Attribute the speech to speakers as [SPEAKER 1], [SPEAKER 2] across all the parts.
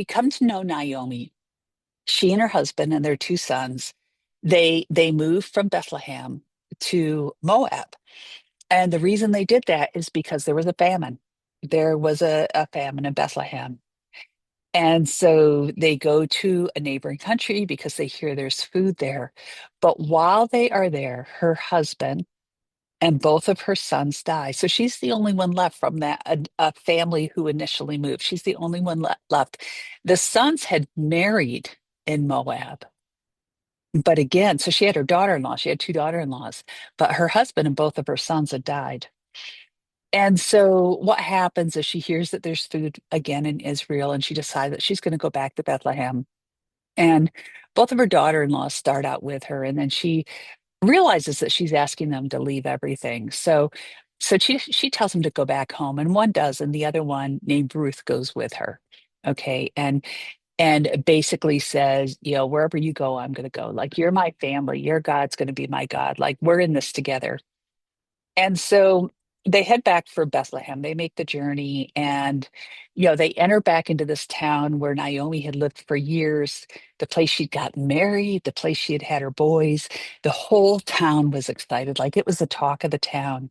[SPEAKER 1] We come to know Naomi. She and her husband and their two sons, they moved from Bethlehem to Moab. And the reason they did that is because there was a famine. There was a famine in Bethlehem. And so they go to a neighboring country because they hear there's food there. But while they are there, her husband and both of her sons die. So she's the only one left from that a family who initially moved. She's the only one left. The sons had married in Moab. But again, so she had her daughter-in-law, she had two daughter-in-laws, but her husband and both of her sons had died. And so what happens is she hears that there's food again in Israel, and she decides that she's going to go back to Bethlehem. And both of her daughter-in-laws start out with her, and then she realizes that she's asking them to leave everything. So she tells them to go back home, and one does, and the other one named Ruth goes with her. Okay. And basically says, wherever you go, I'm going to go. Like, you're my family. Your God's going to be my God. Like, we're in this together. And so they head back for Bethlehem. They make the journey and, they enter back into this town where Naomi had lived for years, the place she'd gotten married, the place she had had her boys. The whole town was excited. Like, it was the talk of the town.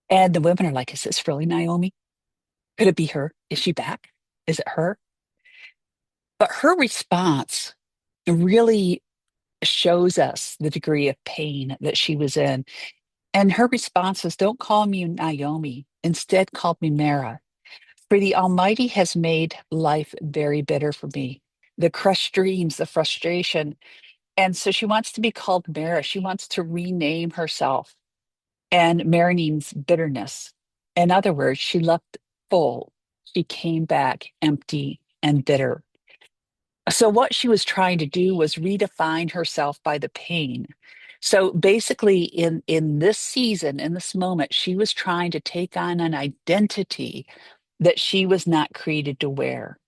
[SPEAKER 1] And the women are like, is this really Naomi? Could it be her? Is she back? Is it her? But her response really shows us the degree of pain that she was in. And her response was, don't call me Naomi. Instead, call me Mara. For the Almighty has made life very bitter for me. The crushed dreams, the frustration. And so she wants to be called Mara. She wants to rename herself. And Mara means bitterness. In other words, she left full. She came back empty and bitter. So what she was trying to do was redefine herself by the pain. So basically in this season, in this moment, she was trying to take on an identity that she was not created to wear.